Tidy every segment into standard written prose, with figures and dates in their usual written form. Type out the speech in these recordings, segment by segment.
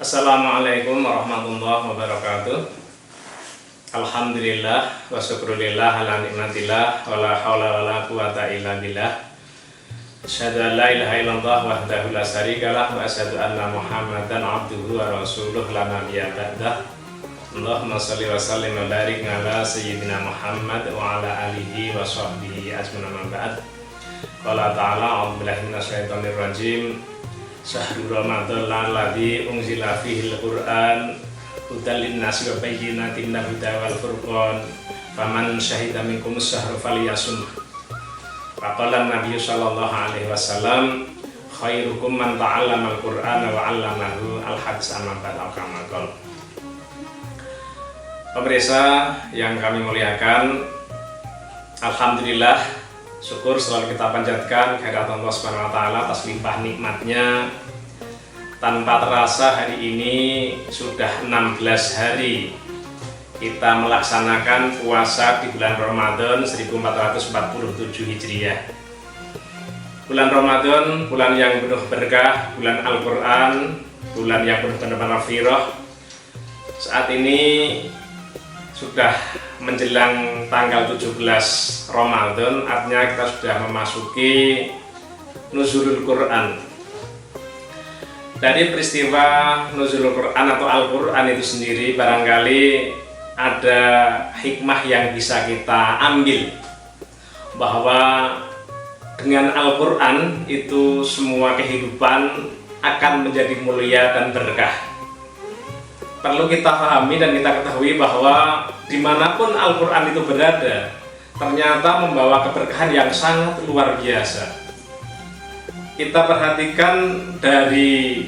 Assalamualaikum warahmatullahi wabarakatuh. Alhamdulillah wa syukrulillah ala nikmatillah wa la hawla wa la quwata illa billah. Asyhadu an la ilaha illallah wahdahu la syarikalah wa asyhadu anna Muhammadan abduhu wa rasuluh la nabiyya ba'dah. Allahumma shalli wa sallim wa barik ala sayyidina Muhammad wa ala alihi wa sahbihi ajmain amma ba'd. Qala ta'ala a'udzu billahi minasyaitonir rajim. Syahrul Ramadan alladzi unzila fihil Qur'an hudan linnasi wa bayyinatin minal huda wal furqan faman syahida minkum syahra falyasum. Faqala Nabi sallallahu alaihi wasallam khairukum man ta'allama al-Qur'ana wa 'allamahu al-hadis amma ba'da kama qala. Pemirsa yang kami muliakan, alhamdulillah, syukur selalu kita panjatkan kehadirat Allah Subhanahu wa taala atas limpah nikmatnya. Tanpa terasa hari ini sudah 16 hari kita melaksanakan puasa di bulan Ramadan 1447 Hijriah. Bulan Ramadan, bulan yang penuh berkah, bulan Al-Quran, bulan yang penuh dengan maghfirah. Saat ini sudah menjelang tanggal 17 Ramadan, artinya kita sudah memasuki Nuzulul Quran. Dari peristiwa Nuzulul Quran atau Al-Quran itu sendiri barangkali ada hikmah yang bisa kita ambil, bahwa dengan Al-Quran itu semua kehidupan akan menjadi mulia dan berkah. Perlu kita pahami dan kita ketahui bahwa dimanapun Al-Quran itu berada, ternyata membawa keberkahan yang sangat luar biasa. Kita perhatikan dari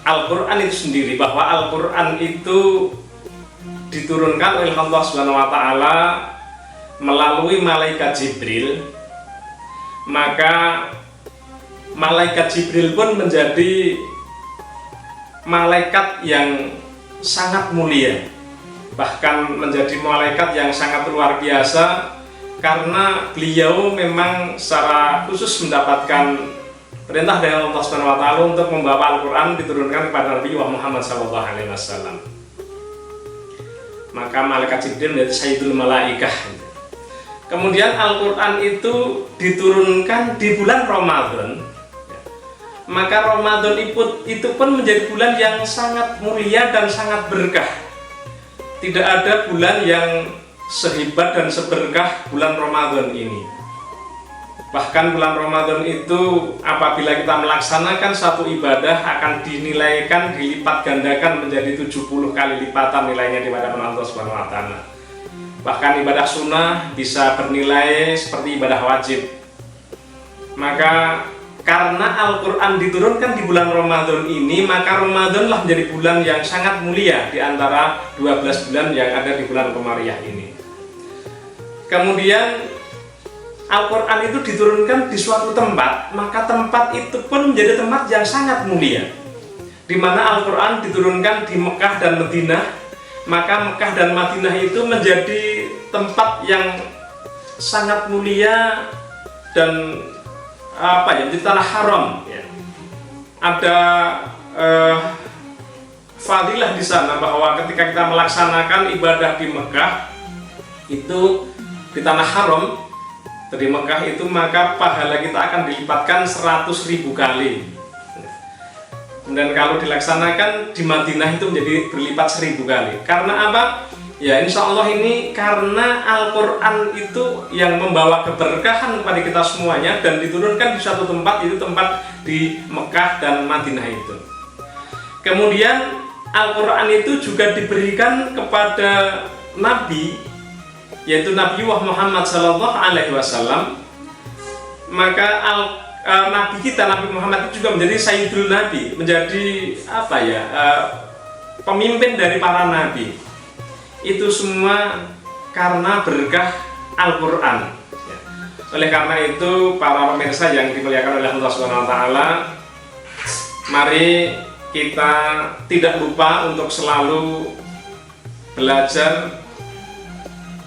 Al-Quran itu sendiri, bahwa Al-Quran itu diturunkan oleh Allah Subhanahu wa taala melalui malaikat Jibril. Maka malaikat Jibril pun menjadi malaikat yang sangat mulia, bahkan menjadi malaikat yang sangat luar biasa, karena beliau memang secara khusus mendapatkan perintah dari Allah Subhanahu wa taala untuk membawa Al-Quran diturunkan kepada Nabi Muhammad SAW. Maka malaikat Jibril menjadi Sayyidul Malaikah. Kemudian Al-Quran itu diturunkan di bulan Ramadan. Maka Ramadan itu pun menjadi bulan yang sangat mulia dan sangat berkah. Tidak ada bulan yang sehebat dan seberkah bulan Ramadan ini. Bahkan bulan Ramadan itu apabila kita melaksanakan satu ibadah akan dinilaikan, dilipat gandakan menjadi 70 kali lipatan nilainya di hadapan Allah Subhanahu wa taala. Bahkan ibadah sunnah bisa bernilai seperti ibadah wajib. Maka karena Al-Quran diturunkan di bulan Ramadan ini, maka Ramadanlah menjadi bulan yang sangat mulia di antara 12 bulan yang ada di bulan Qamariyah ini. Kemudian Al-Quran itu diturunkan di suatu tempat, maka tempat itu pun menjadi tempat yang sangat mulia, di mana Al-Quran diturunkan di Mekah dan Madinah. Maka Mekah dan Madinah itu menjadi tempat yang sangat mulia dan di tanah haram, ya. Ada fadilah di sana, bahwa ketika kita melaksanakan ibadah di Mekah itu di tanah haram, di Mekah itu, maka pahala kita akan dilipatkan 100.000 kali. Dan kalau dilaksanakan di Madinah itu menjadi berlipat 1000 kali. Karena apa? Ya, insya Allah ini karena Al-Quran itu yang membawa keberkahan kepada kita semuanya, dan diturunkan di suatu tempat, itu tempat di Mekah dan Madinah itu. Kemudian Al-Quran itu juga diberikan kepada Nabi, yaitu Nabi Muhammad SAW. Maka Nabi kita, Nabi Muhammad itu juga menjadi Sayyidul Nabi, menjadi pemimpin dari para Nabi. Itu semua karena berkah Al-Quran. Oleh karena itu, para pemirsa yang dimuliakan oleh Allah Subhanahu wa taala, mari kita tidak lupa untuk selalu belajar,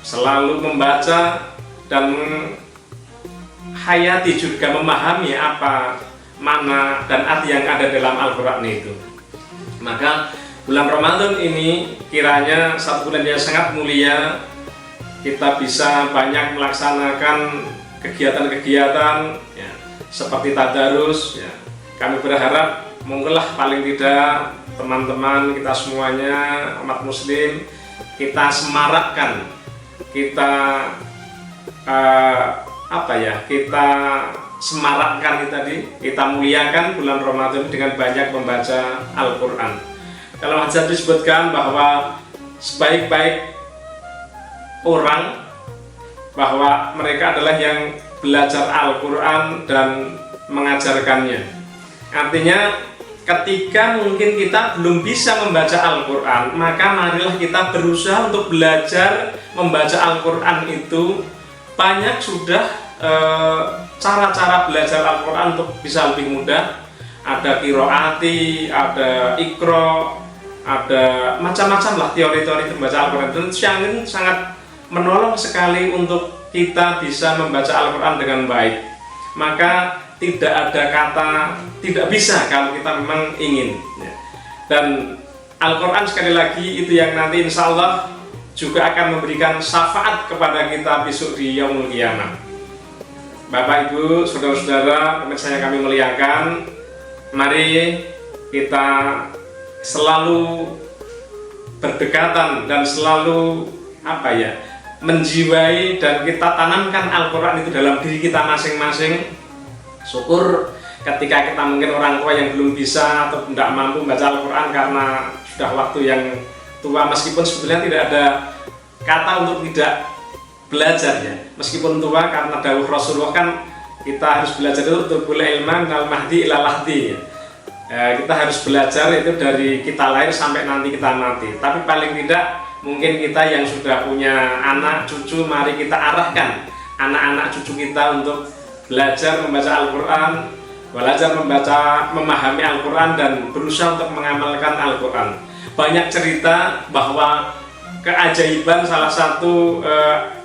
selalu membaca, dan hayati juga memahami apa makna dan arti yang ada dalam Al-Quran itu. Maka bulan Ramadan ini kiranya satu bulan yang sangat mulia, kita bisa banyak melaksanakan kegiatan-kegiatan ya, seperti tadarus ya. Kami berharap mungkinlah paling tidak teman-teman kita semuanya umat muslim kita semarakkan, kita kita semarakkan tadi, kita muliakan bulan Ramadan dengan banyak membaca Al-Quran. Dalam hadis disebutkan bahwa sebaik-baik orang bahwa mereka adalah yang belajar Al-Quran dan mengajarkannya. Artinya ketika mungkin kita belum bisa membaca Al-Quran, maka marilah kita berusaha untuk belajar membaca Al-Quran itu. Banyak sudah cara-cara belajar Al-Quran untuk bisa lebih mudah. Ada qiraati, ada iqra, ada macam-macam lah teori-teori membaca Al-Quran. Dan yang ini sangat menolong sekali untuk kita bisa membaca Al-Quran dengan baik. Maka tidak ada kata tidak bisa kalau kita memang ingin. Dan Al-Quran sekali lagi itu yang nanti insya Allah juga akan memberikan syafaat kepada kita besok di Yaumul Qiyamah. Bapak Ibu, saudara-saudara, pemirsa yang kami muliakan, mari kita selalu berdekatan dan selalu menjiwai dan kita tanamkan Al-Quran itu dalam diri kita masing-masing. Syukur ketika kita mungkin orang tua yang belum bisa atau tidak mampu membaca Al-Quran karena sudah waktu yang tua, meskipun sebetulnya tidak ada kata untuk tidak belajar ya, meskipun tua, karena dawuh Rasulullah kan kita harus belajar itu untuk boleh ilman minal mahdi ilal lahdi ya. Kita harus belajar itu dari kita lahir sampai nanti kita mati. Tapi paling tidak mungkin kita yang sudah punya anak cucu, mari kita arahkan anak-anak cucu kita untuk belajar membaca Al-Quran, belajar memahami Al-Quran dan berusaha untuk mengamalkan Al-Quran. Banyak cerita bahwa keajaiban salah satu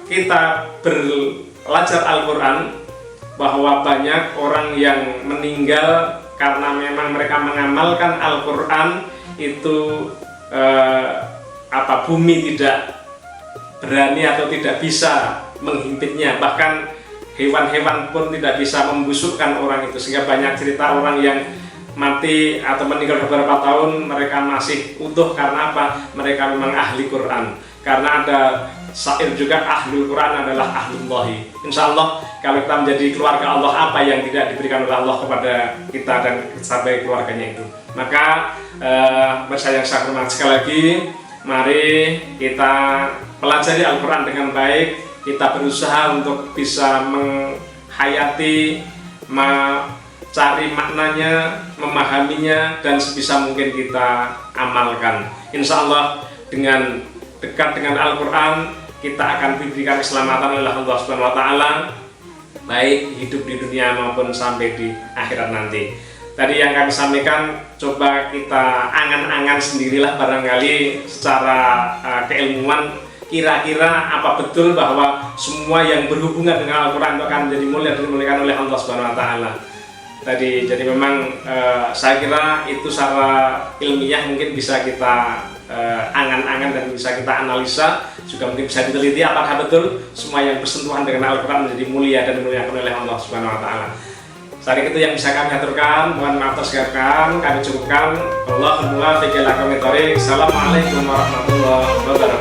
kita belajar Al-Quran, bahwa banyak orang yang meninggal karena memang mereka mengamalkan Al-Quran itu bumi tidak berani atau tidak bisa menghimpitnya, bahkan hewan-hewan pun tidak bisa membusukkan orang itu, sehingga banyak cerita orang yang mati atau meninggal beberapa tahun mereka masih utuh karena apa? Mereka memang ahli Quran. Karena ada syair juga, ahlul Quran adalah ahlullahi. Insya Allah kalau kita menjadi keluarga Allah, apa yang tidak diberikan oleh Allah kepada kita dan sebagai keluarganya itu. Maka saya hormati sekali lagi, mari kita pelajari Al-Quran dengan baik. Kita berusaha untuk bisa menghayati, cari maknanya, memahaminya, dan sebisa mungkin kita amalkan. Insya Allah dengan dekat dengan Al-Quran kita akan diberikan keselamatan oleh Allah Subhanahu Wa Taala, baik hidup di dunia maupun sampai di akhirat nanti. Tadi yang kami sampaikan, coba kita angan-angan sendirilah barangkali secara keilmuan, kira-kira apa betul bahwa semua yang berhubungan dengan Al-Quran itu akan menjadi mulia dan dimuliakan oleh Allah Subhanahu Wa Taala. Jadi memang saya kira itu secara ilmiah mungkin bisa kita angan-angan dan bisa kita analisa, juga mungkin bisa diteliti apakah betul semua yang bersentuhan dengan Al-Quran menjadi mulia dan dimuliakan oleh Allah Subhanahu Wa Taala. Saat itu yang bisa kami aturkan, mohon maaf atas segala kami cukupkan. Assalamualaikum warahmatullahi wabarakatuh.